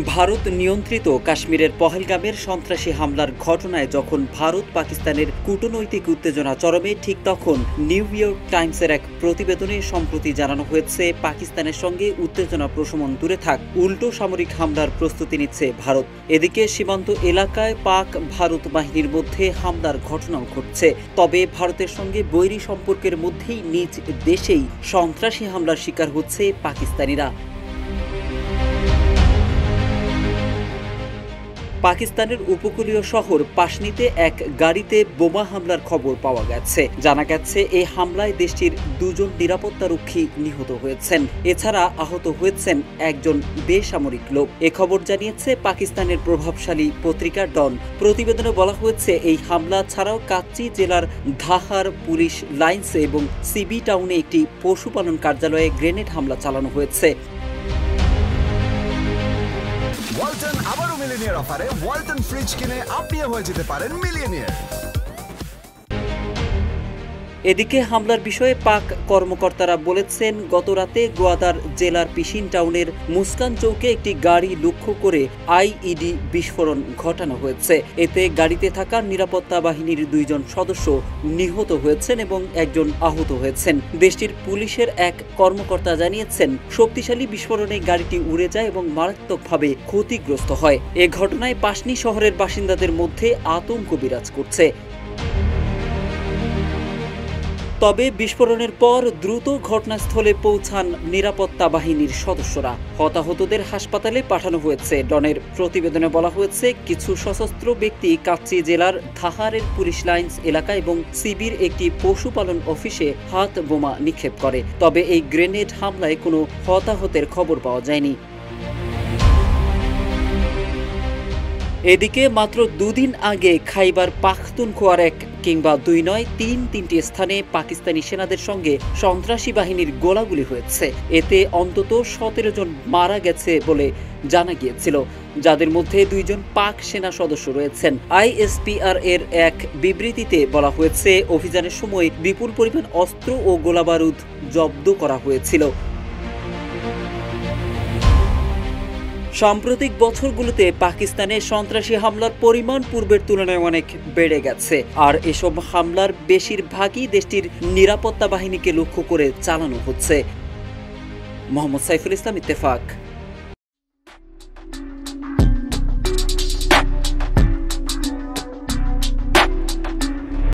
ভারত নিয়ন্ত্রিত কাশ্মীরের পহেলগামের সন্ত্রাসী হামলার ঘটনায় যখন ভারত পাকিস্তানের কূটনৈতিক উত্তেজনা চরমে, ঠিক তখন নিউ ইয়র্ক টাইমসের এক প্রতিবেদনে সম্প্রতি জানানো হয়েছে পাকিস্তানের সঙ্গে উত্তেজনা প্রশমন দূরে থাক, উল্টো সামরিক হামলার প্রস্তুতি নিচ্ছে ভারত। এদিকে সীমান্ত এলাকায় পাক ভারত বাহিনীর মধ্যে হামলার ঘটনাও ঘটছে। তবে ভারতের সঙ্গে বৈরী সম্পর্কের মধ্যেই নিজ দেশেই সন্ত্রাসী হামলার শিকার হচ্ছে পাকিস্তানিরা। পাকিস্তানের উপকূলীয় শহর পাশনিতে এক গাড়িতে বোমা হামলার খবর পাওয়া গেছে। জানা গেছে এই হামলায় দেশটির দুজন নিরাপত্তারক্ষী নিহত হয়েছেন। এছাড়া আহত হয়েছেন একজন বেসামরিক লোক। এ খবর জানিয়েছে পাকিস্তানের প্রভাবশালী পত্রিকা ডন। প্রতিবেদনে বলা হয়েছে এই হামলা ছাড়াও কাচ্চি জেলার ধাহার পুলিশ লাইন্সে এবং সিবি টাউনে একটি পশুপালন কার্যালয়ে গ্রেনেড হামলা চালানো হয়েছে। ওয়ালটন আবারও মিলিয়নিয়ার অফারে ওয়ালটন ফ্রিজ কিনে আপনিও হয়ে যেতে পারেন মিলিয়নিয়ার। এদিকে হামলার বিষয়ে পাক কর্মকর্তারা বলেছেন, গতরাতে গোয়াদার জেলার পিশিন টাউনের মুস্কান চৌকে একটি গাড়ি লক্ষ্য করে আইইডি বিস্ফোরণ ঘটানো হয়েছে। এতে গাড়িতে থাকা নিরাপত্তা বাহিনীর 2 জন সদস্য নিহত হয়েছেন এবং একজন আহত হয়েছেন। দেশটির পুলিশের এক কর্মকর্তা জানিয়েছেন, শক্তিশালী বিস্ফোরণে গাড়িটি উড়ে যায় এবং মারাত্মকভাবে ক্ষতিগ্রস্ত হয়। এ ঘটনায় পাশনি শহরের বাসিন্দাদের মধ্যে আতঙ্ক বিরাজ করছে। তবে বিস্ফোরণের পর দ্রুত ঘটনাস্থলে পৌঁছান নিরাপত্তা বাহিনীর সদস্যরা। হতাহতদের হাসপাতালে পাঠানো হয়েছে। ডনের প্রতিবেদনে বলা হয়েছে, কিছু সশস্ত্র ব্যক্তি কাচ্চি জেলার ধাহারের পুলিশ লাইন্স এলাকা এবং সিবির একটি পশুপালন অফিসে হাত বোমা নিক্ষেপ করে। তবে এই গ্রেনেড হামলায় কোনো হতাহতের খবর পাওয়া যায়নি। এদিকে মাত্র 2 দিন আগে খাইবার পাখতুনখোয়ার কিংবা 2 নয় 3টি স্থানে পাকিস্তানি সেনাদের সঙ্গে সন্ত্রাসী বাহিনীর গোলাগুলি হয়েছে। এতে অন্তত 17 জন মারা গেছে বলে জানা গিয়েছিল, যাদের মধ্যে 2 জন পাক সেনা সদস্য রয়েছেন। আইএসপিআর এর এক বিবৃতিতে বলা হয়েছে, অভিযানের সময় বিপুল পরিমাণ অস্ত্র ও গোলাবারুদ জব্দ করা হয়েছিল। সাম্প্রতিক বছরগুলোতে পাকিস্তানে সন্ত্রাসী হামলার পরিমাণ পূর্বের তুলনায় অনেক বেড়ে গেছে, আর এসব হামলার বেশিরভাগই দেশটির নিরাপত্তা বাহিনীকে লক্ষ্য করে চালানো হচ্ছে। মোহাম্মদ সাইফুল ইসলাম, ইত্তেফাক।